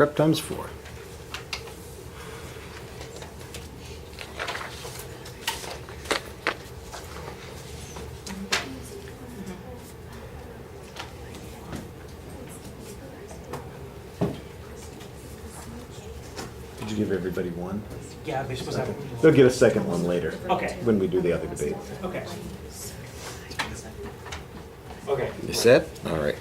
prep times 4. Did you give everybody one? Yeah, they're supposed to have. They'll get a second one later. Okay. When we do the other debate. Okay. Okay. You set? All right.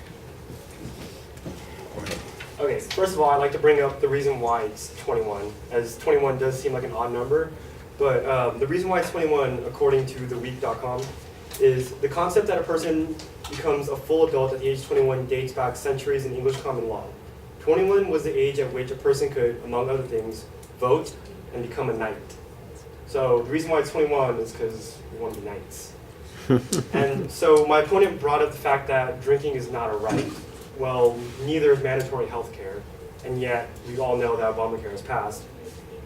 Okay, first of all, I'd like to bring up the reason why it's 21, as 21 does seem like an odd number, but the reason why it's 21, according to theweek.com, is the concept that a person becomes a full adult at the age of 21 dates back centuries in English common law. 21 was the age at which a person could, among other things, vote and become a knight. So the reason why it's 21 is because we want to be knights. And so my opponent brought up the fact that drinking is not a right. Well, neither is mandatory health care, and yet we all know that Obamacare has passed.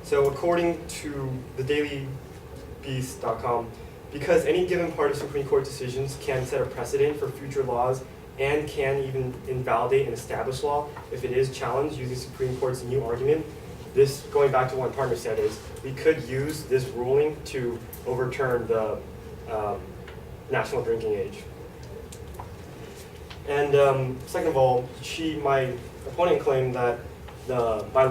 So according to thedailybeast.com, because any given part of Supreme Court decisions can set a precedent for future laws and can even invalidate an established law if it is challenged using Supreme Court's new argument, this, going back to what my partner said, is we could use this ruling to overturn the national drinking age. And second of all, my opponent claimed that by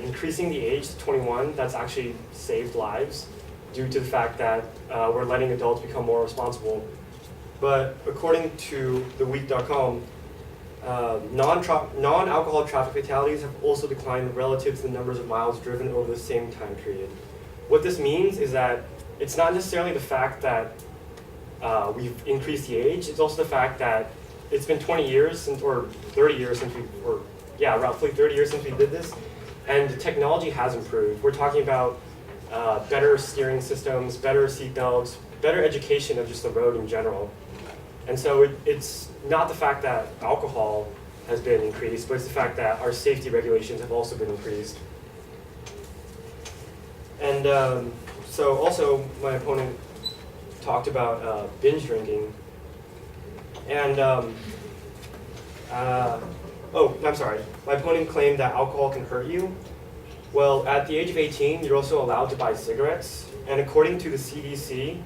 increasing the age to 21, that's actually saved lives due to the fact that we're letting adults become more responsible. But according to theweek.com, non-alcohol traffic fatalities have also declined relative to the numbers of miles driven over the same time period. What this means is that it's not necessarily the fact that we've increased the age, it's also the fact that it's been 20 years since, or 30 years since roughly 30 years since we did this, and the technology has improved. We're talking about better steering systems, better seat belts, better education of just the road in general. And so it's not the fact that alcohol has been increased, but it's the fact that our safety regulations have also been increased. And so also my opponent talked about binge drinking. And, I'm sorry. My opponent claimed that alcohol can hurt you. Well, at the age of 18, you're also allowed to buy cigarettes. And according to the CDC,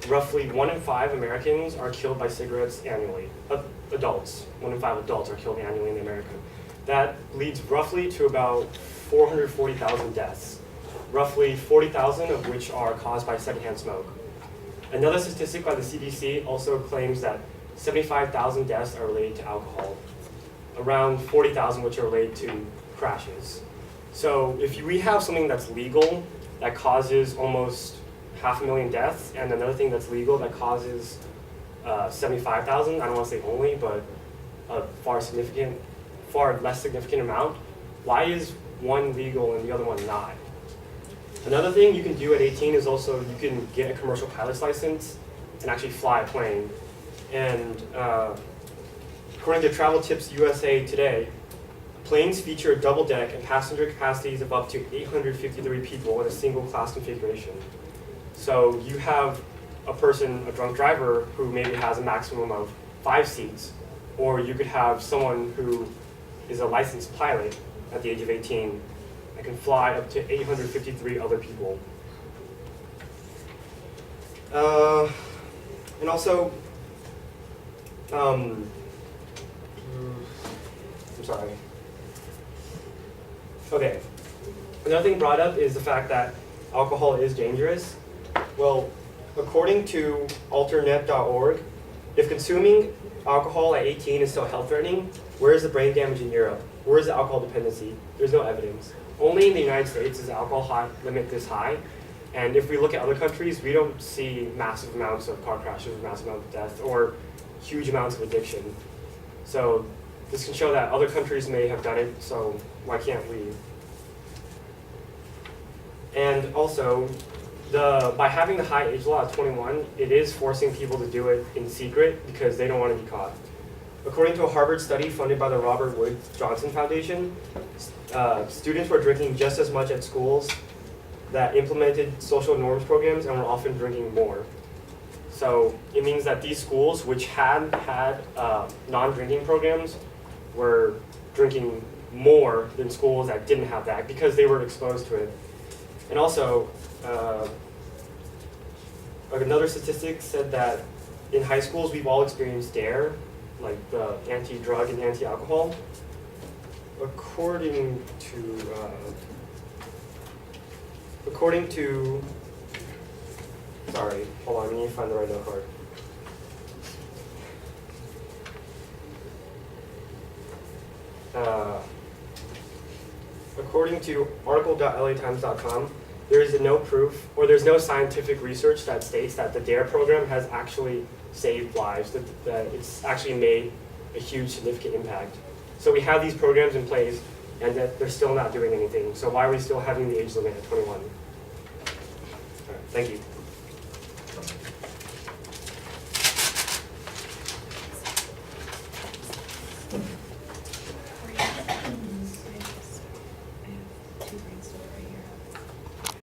roughly 1 in 5 Americans are killed by cigarettes annually. Adults, 1 in 5 adults are killed annually in America. That leads roughly to about 440,000 deaths, roughly 40,000 of which are caused by secondhand smoke. Another statistic by the CDC also claims that 75,000 deaths are related to alcohol, around 40,000 which are related to crashes. So if we have something that's legal that causes almost 500,000 deaths, and another thing that's legal that causes 75,000, I don't want to say only, but a far less significant amount, why is one legal and the other one not? Another thing you can do at 18 is also you can get a commercial pilot's license and actually fly a plane. And according to Travel Tips USA Today, planes feature a double deck and passenger capacities of up to 853 people in a single class configuration. So you have a drunk driver, who maybe has a maximum of 5 seats, or you could have someone who is a licensed pilot at the age of 18 that can fly up to 853 other people. And also, I'm sorry. Okay. Another thing brought up is the fact that alcohol is dangerous. Well, according to alternet.org, if consuming alcohol at 18 is still health-threatening, where is the brain damage in Europe? Where is the alcohol dependency? There's no evidence. Only in the United States is the alcohol limit this high. And if we look at other countries, we don't see massive amounts of car crashes, massive amounts of death, or huge amounts of addiction. So this can show that other countries may have done it, so why can't we? And also, by having the high age law at 21, it is forcing people to do it in secret because they don't want to be caught. According to a Harvard study funded by the Robert Wood Johnson Foundation, students were drinking just as much at schools that implemented social norms programs and were often drinking more. So it means that these schools, which had non-drinking programs, were drinking more than schools that didn't have that because they were exposed to it. And also, another statistic said that in high schools we've all experienced DARE, like the anti-drug and anti-alcohol. According to, sorry, hold on, I need to find the right note card. According to article.latimes.com, there is no proof, or there's no scientific research that states that the DARE program has actually saved lives, that it's actually made a huge significant impact. So we have these programs in place, and that they're still not doing anything. So why are we still having the age limit at 21? All right, thank you. Two green still right here.